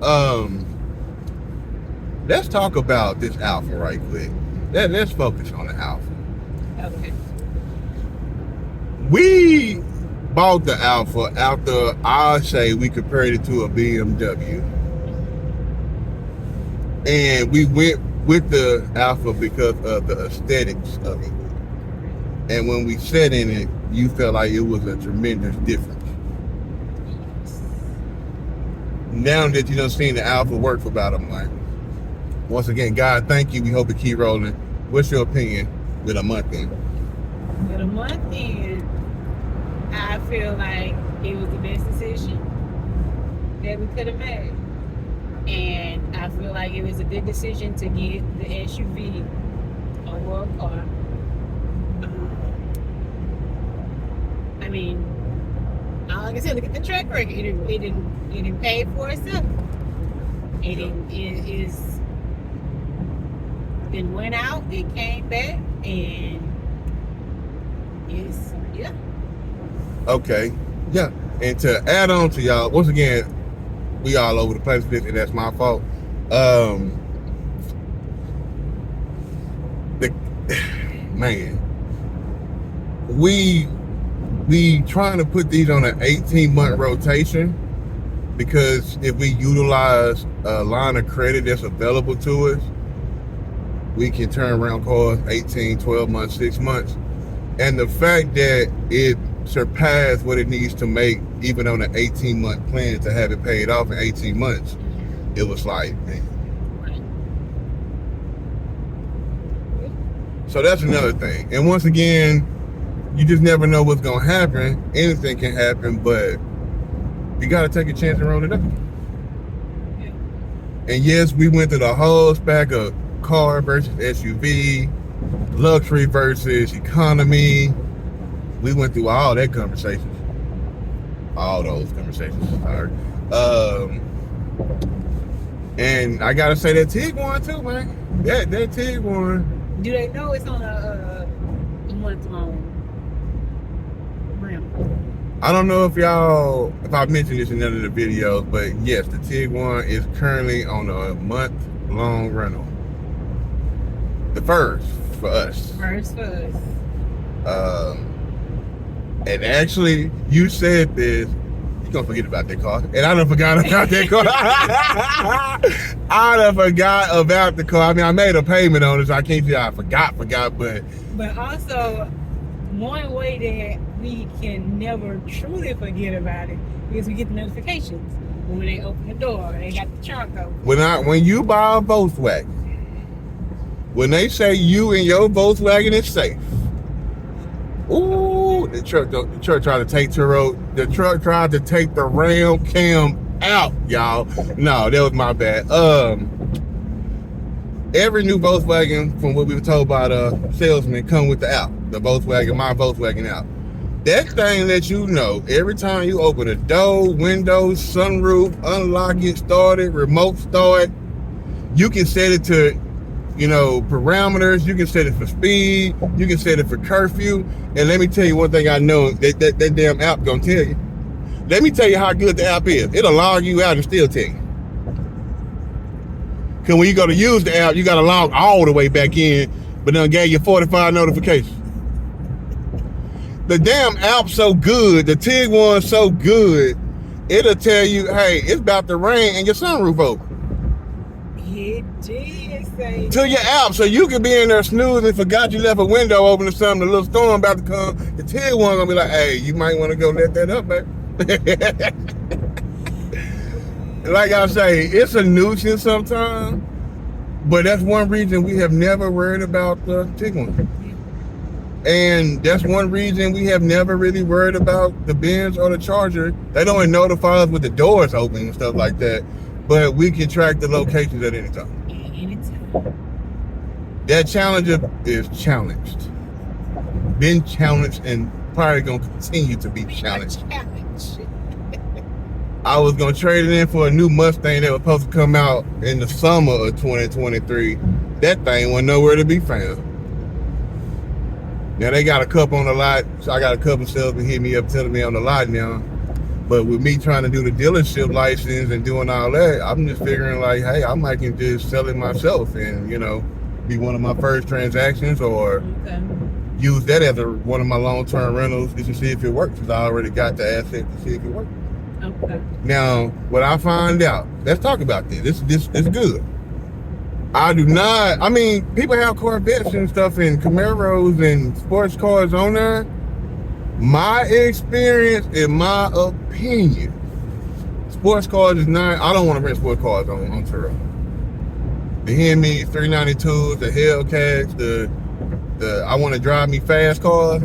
um, let's talk about this alpha right quick. Let's focus on the alpha. Okay. We bought the alpha after I say we compared it to a BMW, and we went with the alpha because of the aesthetics of it. And when we sat in it, you felt like it was a tremendous difference. Now that you done seen the alpha work for about a month, once again, God, thank you. We hope it keep rolling. What's your opinion with a month in? With a month in, I feel like it was the best decision that we could have made. And I feel like it was a good decision to get the SUV over a car. I mean, like I said, look at the track record. It didn't pay for itself. It went out, it came back, and it's, yeah. Okay, yeah. And to add on to y'all, once again, we all over the place with this, and that's my fault. Man, we trying to put these on an 18-month rotation, because if we utilize a line of credit that's available to us, we can turn around cars 18, 12 months, 6 months. And the fact that it surpassed what it needs to make, even on an 18-month plan, to have it paid off in 18 months, it was like, man. So that's another thing. And once again, you just never know what's going to happen. Anything can happen, but you got to take a chance and roll it up. And yes, we went through the whole stack of car versus SUV, luxury versus economy. We went through all that conversations. All those conversations. Sorry. And I gotta say that Tiguan too, man. That Tiguan. Do they know it's on a month-long rim? I don't know if I mentioned this in none of the videos, but yes, the Tiguan is currently on a month-long rental. The first for us. And actually, you said this, you're gonna forget about that car. And I done forgot about that car. I done forgot about the car. I mean, I made a payment on it, so I can't say I forgot, but also, one way that we can never truly forget about it is we get the notifications when they open the door, they got the trunk open. When you buy a Volkswagen, when they say you and your Volkswagen is safe, ooh, the truck tried to take Turo. The truck tried to take the Ram cam out, y'all. No, that was my bad. Every new Volkswagen, from what we were told by the salesman, come with the app. The Volkswagen, my Volkswagen app. That thing lets you know every time you open a door, windows, sunroof, unlock it, start it, remote start. You can set it to, parameters. You can set it for speed. You can set it for curfew. And let me tell you one thing I know that damn app gonna tell you. Let me tell you how good the app is. It'll log you out and still tell you. Because when you go to use the app, you got to log all the way back in, but then gave you 45 notifications. The damn app's so good, the Tiguan's so good, it'll tell you, hey, it's about to rain and your sunroof open. It did say to your app, so you can be in there snoozing and forgot you left a window open or something, a little storm about to come. The Tiguan gonna be like, hey, you might want to go let that up, baby. Like I say, it's a nuisance sometimes, but that's one reason we have never worried about the Tiguan. And that's one reason we have never really worried about the Benz or the Charger. They don't even notify us with the doors open and stuff like that, but we can track the locations at any time. That Challenger is challenged. Been challenged and probably gonna continue to be challenged. I was gonna trade it in for a new Mustang that was supposed to come out in the summer of 2023. That thing wasn't nowhere to be found. Now they got a couple on the lot, so I got a couple salesmen hit me up telling me on the lot now. But with me trying to do the dealership license and doing all that, I'm just figuring like, hey, I might can just sell it myself and, you know, be one of my first transactions, or use that as one of my long-term rentals just to see if it works, because I already got the asset to see if it works. Okay. Now, what I find out, let's talk about this. This is good. I do not, I mean, people have Corvettes and stuff and Camaros and sports cars on there. My experience, in my opinion, sports cars is not, I don't want to rent sports cars on Turo. The Hemi 392s, the Hellcats, the I want to drive me fast cars,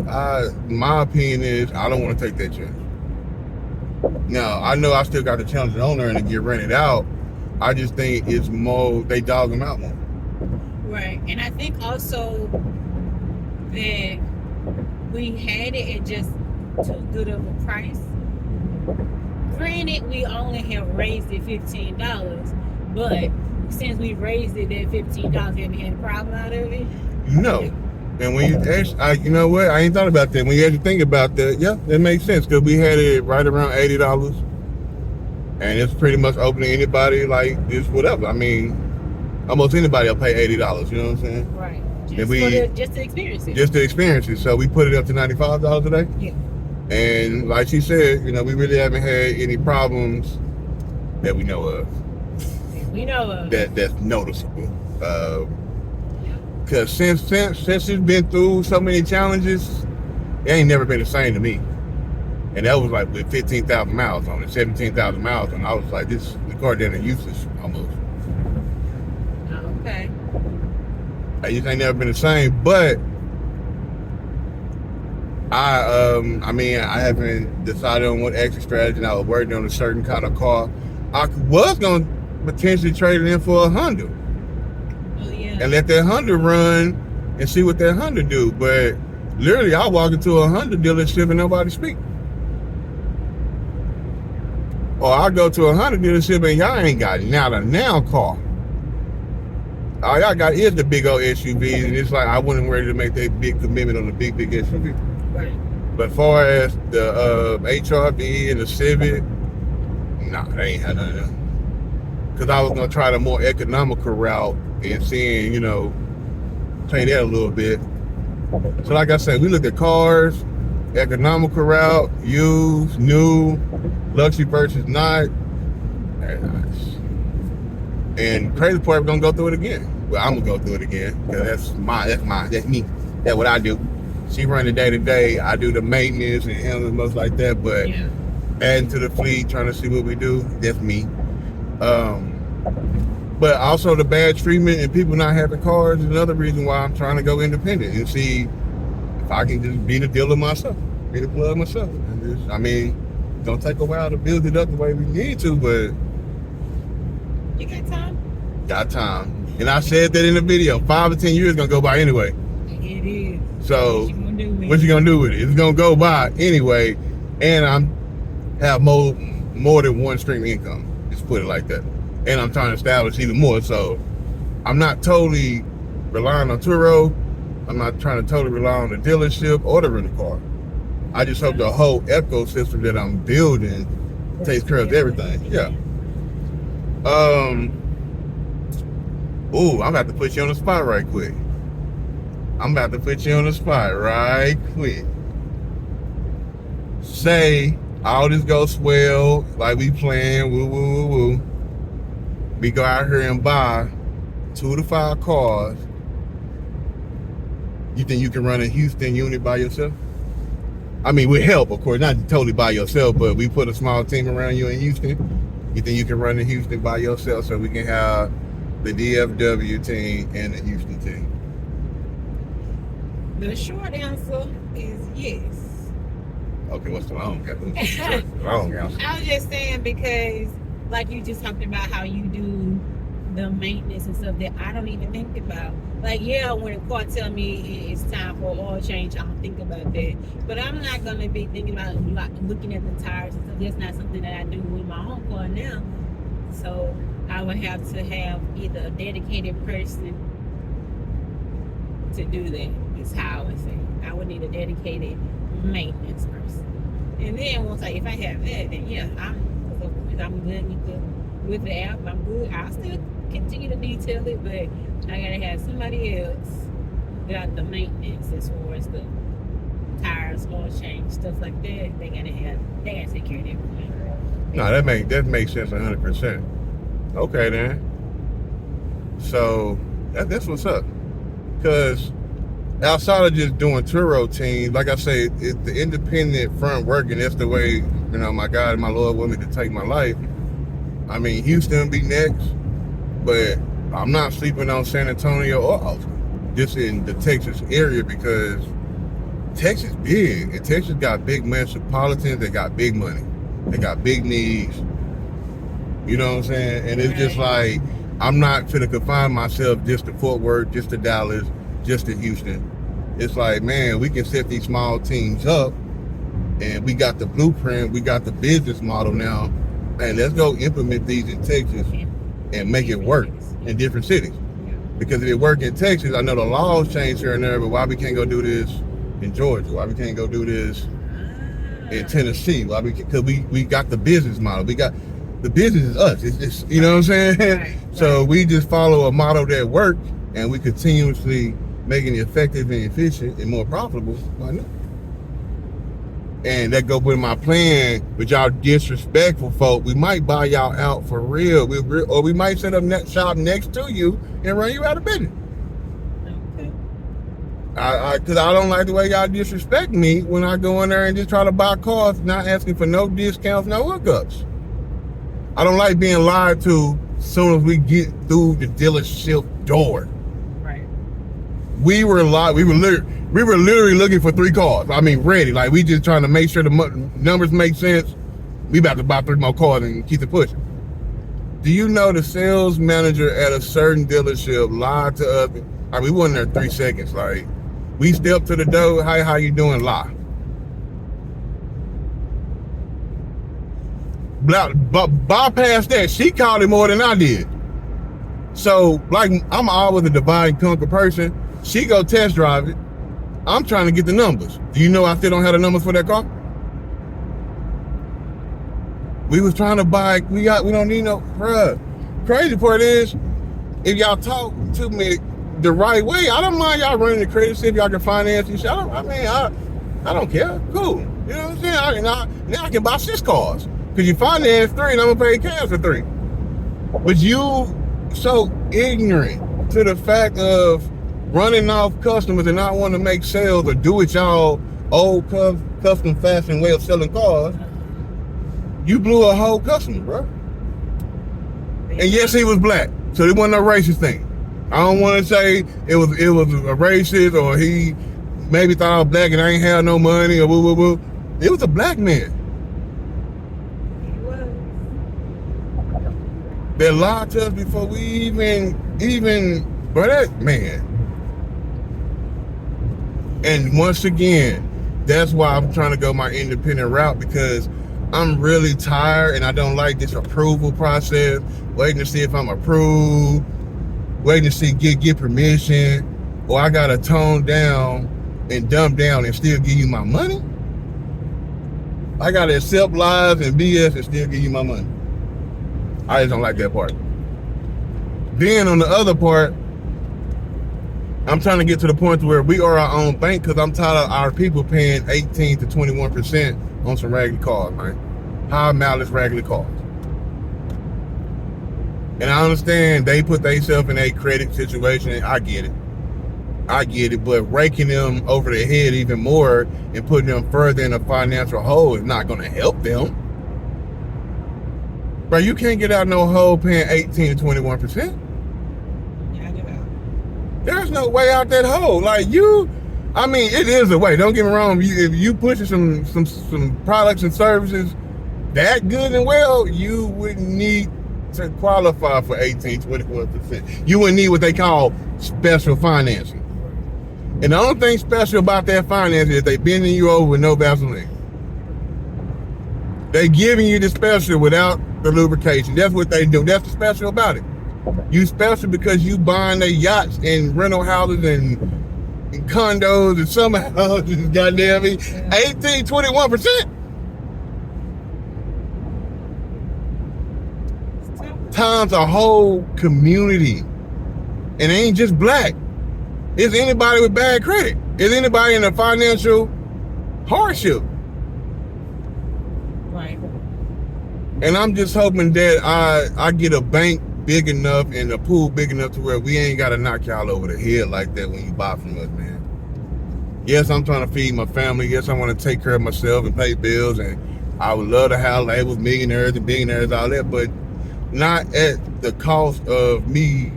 my opinion is I don't want to take that chance. Now, I know I still got the challenge the owner and to get rented out. I just think it's more, they dog them out more. Right. And I think also that we had it at just too good of a price. Granted, we only have raised it $15, but since we raised it at $15, have we had a problem out of it? No. And when you actually, you know what? I ain't thought about that. When you actually think about that, yeah, that makes sense, because we had it right around $80, and it's pretty much open to anybody, like just whatever. I mean, almost anybody will pay $80. You know what I'm saying? Right. Just to experience it. Just to experience it. So we put it up to $95 a day. Yeah. And like she said, you know, we really haven't had any problems that we know of. We know of. That's noticeable. Because since it's been through so many challenges, it ain't never been the same to me. And that was like with 15,000 miles on it, 17,000 miles on it. I was like, the car didn't useless almost. Okay. I just ain't never been the same. But I mean, I haven't decided on what exit strategy, and I was working on a certain kind of car. I was going to potentially trade it in for a Honda. And let that Honda run and see what that Honda do. But literally, I walk into a Honda dealership and nobody speak. Or I go to a Honda dealership and y'all ain't got not a now car. All y'all got is the big old SUVs, and it's like I wasn't ready to make that big commitment on the big SUV. Right. But as far as the HRV and the Civic, nah, they ain't had none of that. Because I was gonna try the more economical route and seeing, you know, play that a little bit. So like I said, we looked at cars, economical route, used, new, luxury versus not. Very nice. And crazy part, we're gonna go through it again. Well, I'm gonna go through it again because that's me. That's what I do. She run the day to day. I do the maintenance and handling most like that. But adding to the fleet, trying to see what we do, that's me. But also the bad treatment and people not having cars is another reason why I'm trying to go independent and see if I can just be the dealer myself, be the plug myself. And just, I mean, it's gonna take a while to build it up the way we need to, but you got time. Got time. And I said that in the video. 5 or 10 years gonna go by anyway. It is. So what you gonna do with it? It's gonna go by anyway, and I'm have more than one stream of income. Just put it like that. And I'm trying to establish even more. So I'm not totally relying on Turo. I'm not trying to totally rely on the dealership or the rental car. I just hope the whole ecosystem that I'm building takes care of everything. Yeah. Ooh, I'm about to put you on the spot right quick. Say all this goes well, like we playing, woo. We go out here and buy 2 to 5 cars. You think you can run a Houston unit by yourself? I mean, with help, of course, not totally by yourself, but we put a small team around you in Houston. You think you can run in Houston by yourself so we can have the DFW team and the Houston team? The short answer is yes. Okay, what's the long answer? Long answer. I was just saying because, like you just talked about how you do the maintenance and stuff that I don't even think about. Like, yeah, when a car tell me it's time for oil change, I don't think about that. But I'm not going to be thinking about like looking at the tires and stuff. That's not something that I do with my own car now. So I would have to have either a dedicated person to do that, is how I would say. I would need a dedicated maintenance person. And then once if I have that, then yeah, I'm good with the app. I'm good. I'll still continue to detail it, but I gotta have somebody else got the maintenance as far as the tires, oil change, stuff like that. They gotta take care of everything. No, that makes sense 100%. Okay then. So that's what's up. Because outside of just doing Turo teams, like I say, it's the independent front working. That's the way, my God and my Lord want me to take my life. I mean, Houston be next, but I'm not sleeping on San Antonio or Austin, just in the Texas area, because Texas big, and Texas got big metropolitans. They got big money. They got big needs. You know what I'm saying? And it's just like, I'm not finna confine myself just to Fort Worth, just to Dallas, just to Houston. It's like, man, we can set these small teams up, and we got the blueprint, we got the business model now, and let's go implement these in Texas and make it work in different cities. Because if it work in Texas, I know the laws change here and there, but why we can't go do this in Georgia? Why we can't go do this in Tennessee? Why because we got the business model. We got the business is us. It's just, you know what I'm saying? Right. So we just follow a model that works, and we continuously making it effective and efficient and more profitable. Why not? And that go with my plan. With y'all disrespectful folk, we might buy y'all out for real. Or we might set up shop next to you and run you out of business. Okay. Because I don't like the way y'all disrespect me when I go in there and just try to buy cars, not asking for no discounts, no hookups. I don't like being lied to as soon as we get through the dealership door. Right. We were literally looking for 3 cars. I mean, ready. Like, we just trying to make sure the numbers make sense. We about to buy 3 more cars and keep it pushing. Do you know the sales manager at a certain dealership lied to us? I mean, we wasn't there 3 seconds. Like, we stepped to the door. Hi, how you doing? Lie. Bypass that. She called it more than I did. So, like, I'm always a divide and conquer person. She go test drive it. I'm trying to get the numbers. Do you know I still don't have the numbers for that car? We was trying to buy. We don't need no. Bruh. Crazy part is, if y'all talk to me the right way, I don't mind y'all running the credit, see if y'all can finance and shit. I don't care. Cool. You know what I'm saying? Now I can buy 6 cars. Because you finance 3 and I'm going to pay cash for 3. But you so ignorant to the fact of running off customers and not wanting to make sales or do it y'all old custom fashion way of selling cars. You blew a whole customer, bro. And yes, he was black. So it wasn't a racist thing. I don't want to say it was a racist or he maybe thought I was black and I ain't had no money or woo. It was a black man. They lied to us before we even, bro, that man. And once again, that's why I'm trying to go my independent route, because I'm really tired and I don't like this approval process, waiting to see if I'm approved, waiting to see get permission, or I gotta tone down and dumb down and still give you my money. I gotta accept lies and BS and still give you my money. I just don't like that part. Then on the other part, I'm trying to get to the point where we are our own bank, because I'm tired of our people paying 18 to 21% on some raggedy cars, man. High mileage raggedy cars. And I understand they put themselves in a credit situation. I get it. But raking them over the head even more and putting them further in a financial hole is not going to help them. Bro, you can't get out no hole paying 18 to 21%. Yeah, I get out. There's no way out that hole. Like, it is a way. Don't get me wrong. If you pushing some products and services that good and well, you wouldn't need to qualify for 18, 21%. You wouldn't need what they call special financing. And the only thing special about that financing is they bending you over with no Vaseline. They giving you the special without the lubrication. That's what they do. That's the special about it. You special because you buying their yachts and rental houses and condos and summer houses, goddamn me. 18, 21%. times a whole community. And it ain't just black. It's anybody with bad credit. It's anybody in a financial hardship. Right. And I'm just hoping that I get a bank big enough and a pool big enough to where we ain't got to knock y'all over the head like that when you buy from us, man. Yes, I'm trying to feed my family. Yes, I want to take care of myself and pay bills. And I would love to have labels, millionaires and billionaires, all that, but not at the cost of me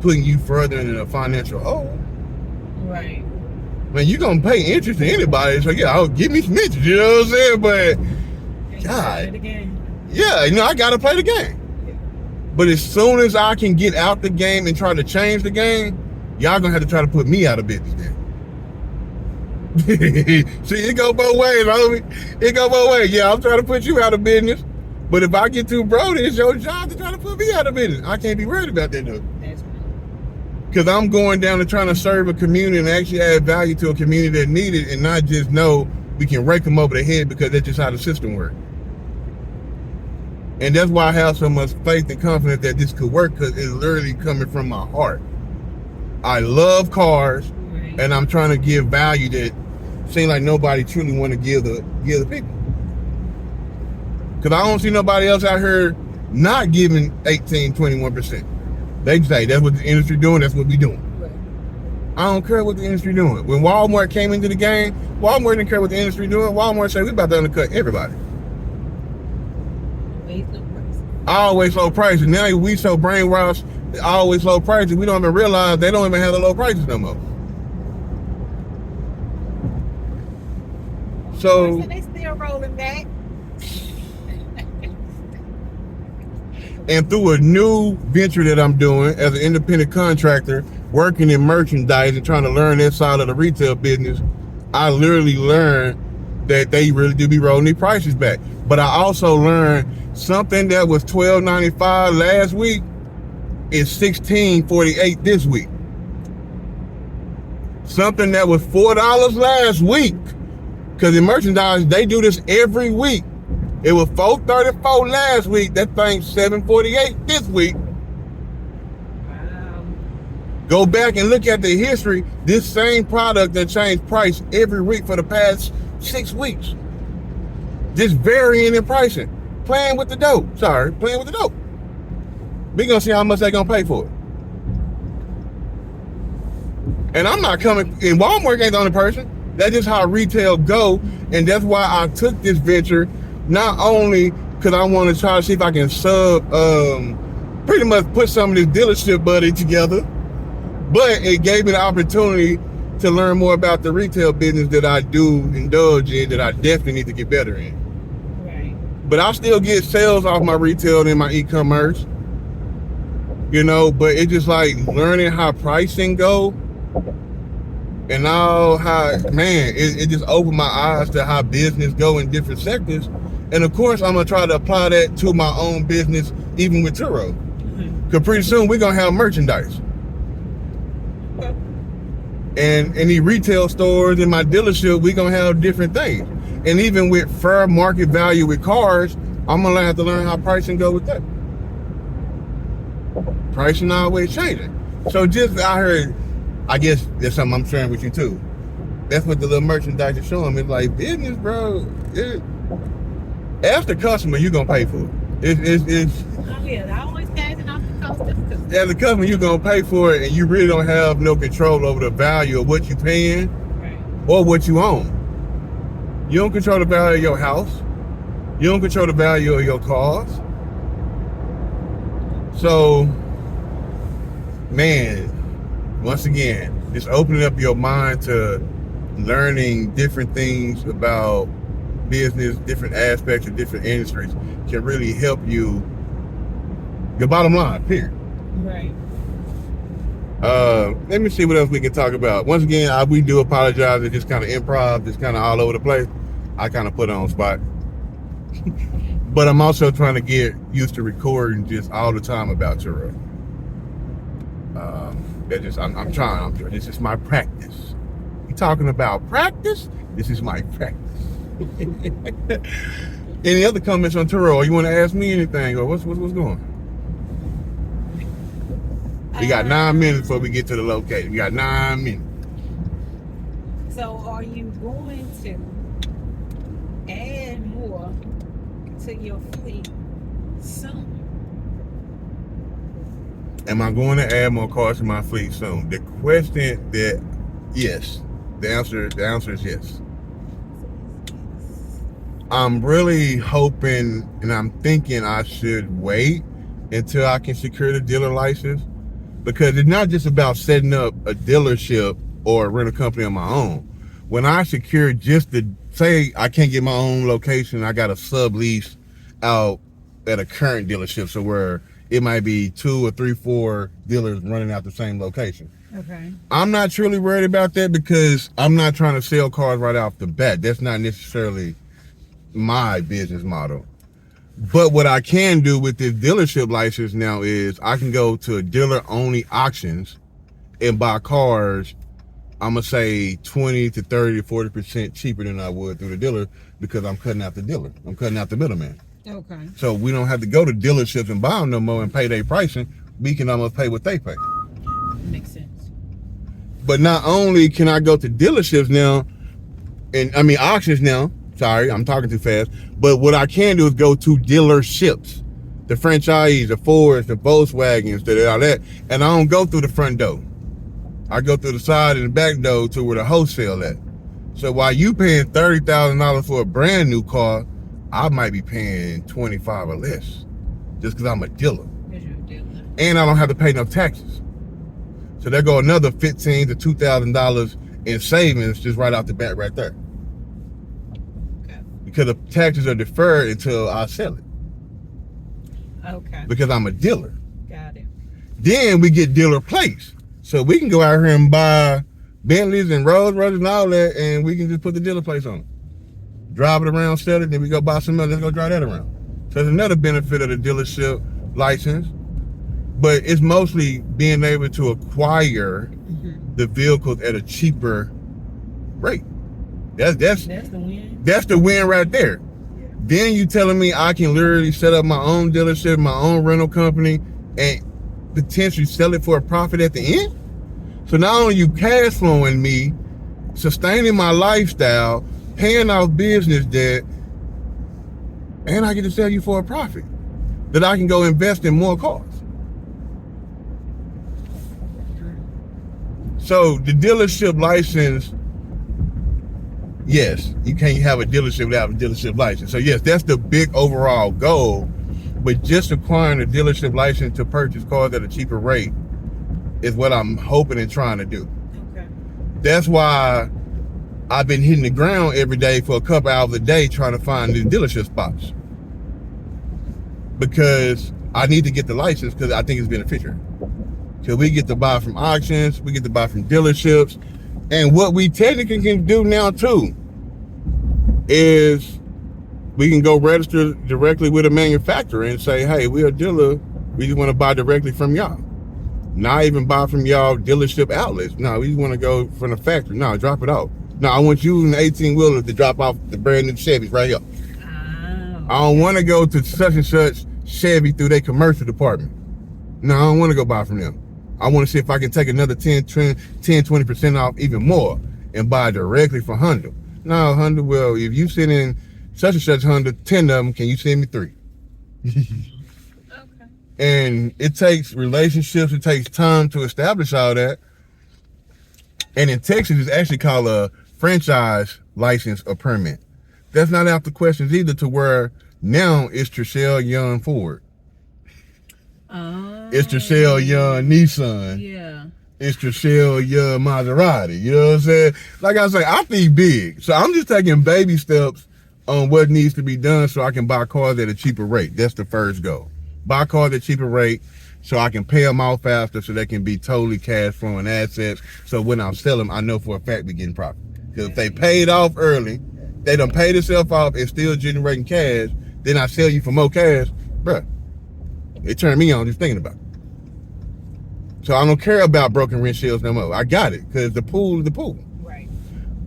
putting you further in a financial hole. Right. Man, you gonna pay interest to anybody, so yeah, I'll give me some interest, you know what I'm saying? But God, yeah, I gotta play the game. Yeah. But as soon as I can get out the game and try to change the game, y'all gonna have to try to put me out of business then. See, it go both ways, homie. It go both ways. Yeah, I'm trying to put you out of business, but if I get too broke, it's your job to try to put me out of business. I can't be worried about that though. Because I'm going down and trying to serve a community and actually add value to a community that need it, and not just know we can rake them over the head because that's just how the system works. And that's why I have so much faith and confidence that this could work, because it's literally coming from my heart. I love cars, and I'm trying to give value that seems like nobody truly want to give the people. Because I don't see nobody else out here not giving 18, 21%. They say that's what the industry doing, that's what we doing. Right. I don't care what the industry doing. When Walmart came into the game, Walmart didn't care what the industry doing. Walmart said, we about to undercut everybody. Always low prices. Now we so brainwashed, always low prices, we don't even realize they don't even have the low prices no more. So they still rolling back. And through a new venture that I'm doing as an independent contractor, working in merchandise and trying to learn that side of the retail business, I literally learned that they really do be rolling their prices back. But I also learned something that was $12.95 last week is $16.48 this week. Something that was $4 last week, because in merchandise, they do this every week. It was $4.34 last week. That thing's $7.48 this week. Wow. Go back and look at the history. This same product that changed price every week for the past 6 weeks. Just varying in pricing. Playing with the dope. We gonna see how much they gonna pay for it. And I'm not coming, and Walmart ain't the only person. That's just how retail go. And that's why I took this venture. Not only because I want to try to see if I can pretty much put some of this dealership buddy together, but it gave me the opportunity to learn more about the retail business that I do indulge in, that I definitely need to get better in. Right. But I still get sales off my retail and my e-commerce, but it's just like learning how pricing go. And all how, man, it just opened my eyes to how business go in different sectors. And of course, I'm going to try to apply that to my own business, even with Turo. Because pretty soon, we're going to have merchandise. And in the retail stores, in my dealership, we're going to have different things. And even with fair market value with cars, I'm going to have to learn how pricing go with that. Pricing always changing. So just out here, I guess that's something I'm sharing with you too. That's what the little merchandise is showing me. It's like business, bro. As the customer, you're gonna pay for it. Oh yeah, I always passing off the cost of the customer. As the customer, you're gonna pay for it, and you really don't have no control over the value of what you're paying, right, or what you own. You don't control the value of your house. You don't control the value of your cars. So, man, once again, just opening up your mind to learning different things about business, different aspects of different industries can really help you, your bottom line, period. Right. Let me see what else we can talk about. Once again, we do apologize. It's just kind of improv, just kind of all over the place. I kind of put it on spot. But I'm also trying to get used to recording just all the time about Turo. I'm trying. This is my practice. You talking about practice? This is my practice. Any other comments on Turo? Or you want to ask me anything? Or what's going on? We got 9 minutes before we get to the location. We got 9 minutes. So are you going to add more to your fleet soon? Am I going to add more cars to my fleet soon? The question that, yes. The answer is yes. I'm really hoping and I'm thinking I should wait until I can secure the dealer license, because it's not just about setting up a dealership or a rental company on my own. When I secure just the, say I can't get my own location, I got a sublease out at a current dealership, so where it might be 2 or 3, 4 dealers running out the same location. Okay. I'm not truly worried about that because I'm not trying to sell cars right off the bat. That's not necessarily my business model. But what I can do with this dealership license now is I can go to dealer-only auctions and buy cars, I'm going to say 20 to 30 to 40% cheaper than I would through the dealer, because I'm cutting out the dealer. I'm cutting out the middleman. Okay. So we don't have to go to dealerships and buy them no more and pay their pricing. We can almost pay what they pay. Makes sense. But not only can I go to dealerships now, auctions now. Sorry, I'm talking too fast. But what I can do is go to dealerships, the franchisees, the Fords, the Volkswagens, all that, and I don't go through the front door. I go through the side and the back door to where the wholesale at. So while you paying $30,000 for a brand new car, I might be paying 25 or less, just because I'm a dealer. Because you're a dealer. And I don't have to pay no taxes. So there go another $1,500 to $2,000 in savings just right off the bat right there. Okay. Because the taxes are deferred until I sell it. Okay. Because I'm a dealer. Got it. Then we get dealer plates. So we can go out here and buy Bentleys and Rolls Royces and all that, and we can just put the dealer plates on it. Drive it around, sell it, then we go buy some else, let's go drive that around. So there's another benefit of the dealership license, but it's mostly being able to acquire the vehicles at a cheaper rate. That's the win. That's the win right there. Then you telling me I can literally set up my own dealership, my own rental company, and potentially sell it for a profit at the end? So not only you cash flowing me, sustaining my lifestyle, paying off business debt, and I get to sell you for a profit that I can go invest in more cars. So the dealership license, yes, you can't have a dealership without a dealership license. So yes, that's the big overall goal. But just acquiring a dealership license to purchase cars at a cheaper rate is what I'm hoping and trying to do. Okay. That's why I've been hitting the ground every day for a couple hours a day trying to find new dealership spots. Because I need to get the license because I think it's beneficial. So we get to buy from auctions, we get to buy from dealerships. And what we technically can do now too is we can go register directly with a manufacturer and say, hey, we're a dealer. We just want to buy directly from y'all. Not even buy from y'all dealership outlets. No, we just want to go from the factory. No, drop it off. No, I want you in the 18-wheeler to drop off the brand new Chevys right here. Oh. I don't want to go to such and such Chevy through their commercial department. No, I don't want to go buy from them. I want to see if I can take another 20% off even more and buy directly from Honda. No, Honda, well, if you send in such and such Honda, 10 of them, can you send me 3? Okay. And it takes relationships, it takes time to establish all that. And in Texas, it's actually called a franchise license or permit. That's not out the questions either, to where now it's Trishelle Young Ford. It's Trishelle Young Nissan. Yeah. It's Trishelle Young Maserati. You know what I'm saying? Like I say, I think big. So I'm just taking baby steps on what needs to be done so I can buy cars at a cheaper rate. That's the first goal. Buy cars at a cheaper rate so I can pay them off faster so they can be totally cash flowing assets. So when I sell them, I know for a fact we're getting profit. Because if they paid off early, they done paid themselves off and still generating cash, then I sell you for more cash, bruh. It turned me on just thinking about it. So I don't care about broken windshields no more. I got it, because the pool is the pool. Right.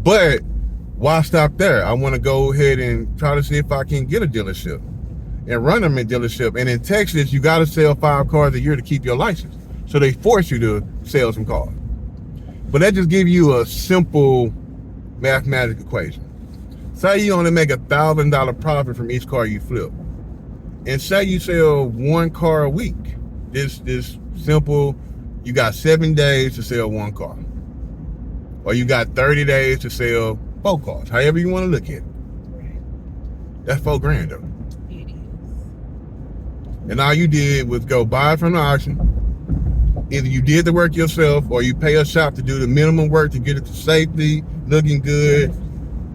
But why stop there? I want to go ahead and try to see if I can get a dealership and run them in dealership. And in Texas, you got to sell 5 cars a year to keep your license. So they force you to sell some cars. But that just gives you a simple mathematical equation. Say you only make $1,000 profit from each car you flip. And say you sell one car a week. This simple, you got 7 days to sell one car. Or you got 30 days to sell 4 cars. However you want to look at it. That's $4,000 though. It is. And all you did was go buy it from the auction. Either you did the work yourself or you pay a shop to do the minimum work to get it to safety, looking good,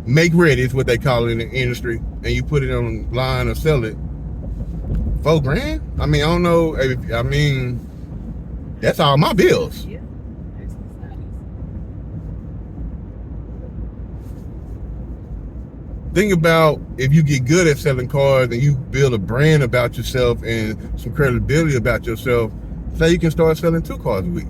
make ready is what they call it in the industry, and you put it online or sell it. $4,000? I mean, I don't know. I mean, that's all my bills. Yeah. That's nice. Think about if you get good at selling cars and you build a brand about yourself and some credibility about yourself, say you can start selling 2 cars a week.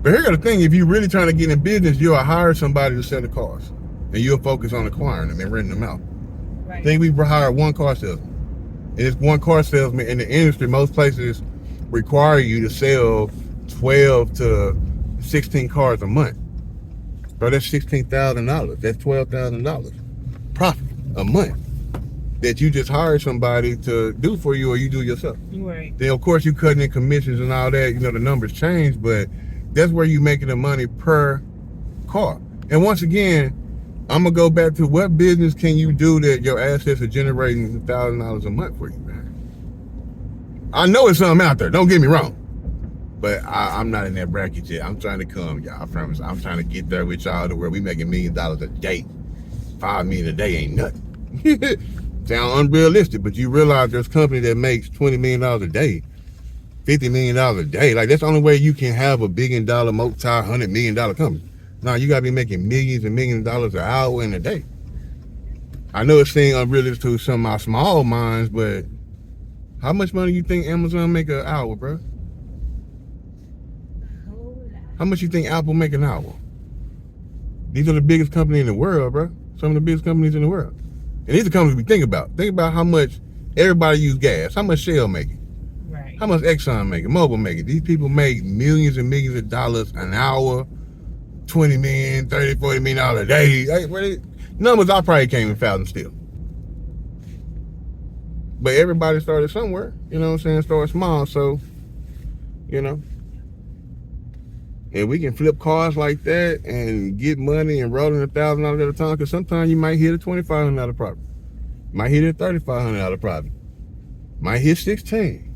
But here's the thing, if you're really trying to get in business, you'll hire somebody to sell the cars. And you'll focus on acquiring them and renting them out. Right. Think we hire one car salesman. And it's one car salesman in the industry. Most places require you to sell 12 to 16 cars a month. Bro, that's $16,000. That's $12,000 profit a month that you just hired somebody to do for you or you do yourself. Right. Then, of course, you cutting in commissions and all that. You know, the numbers change, but that's where you're making the money per car. And once again, I'm going to go back to what business can you do that your assets are generating $1,000 a month for you, man? I know it's something out there. Don't get me wrong. But I'm not in that bracket yet. I'm trying to come, y'all. I promise. I'm trying to get there with y'all to where we making $1 million a day. $5 million a day ain't nothing. Sound unrealistic, but you realize there's a company that makes $20 million a day, $50 million a day. Like, that's the only way you can have a $1 billion, multi-$100 million company. Now, you got to be making millions and millions of dollars an hour in a day. I know it seems unrealistic to some of my small minds, but how much money you think Amazon make an hour, bro? How much you think Apple make an hour? These are the biggest companies in the world, bro. Some of the biggest companies in the world. And these are companies we think about. Think about how much everybody use gas. How much Shell making? Right. How much Exxon making? Mobil making? These people make millions and millions of dollars an hour, 20 million, 30, 40 million dollars a day. Hey, numbers I probably can't even fathom still. But everybody started somewhere. You know what I'm saying? Start small. So, you know. And we can flip cars like that and get money and roll in $1,000 at a time, because sometimes you might hit a $2,500 profit. Might hit a $3,500 profit. Might hit 16.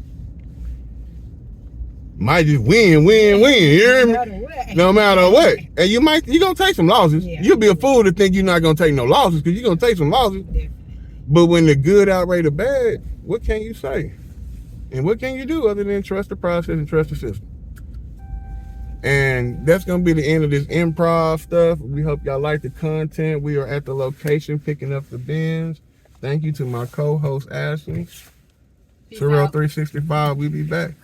Might just win. You hear me? No matter what. And you're gonna take some losses. Yeah. You'll be a fool to think you're not gonna take no losses, because you're gonna take some losses. Definitely. But when the good outweigh the bad, what can you say? And what can you do other than trust the process and trust the system? And that's going to be the end of this improv stuff. We hope y'all like the content. We are at the location picking up the bins. Thank you to my co-host, Ashley. Peace Turo out. 365. We'll be back.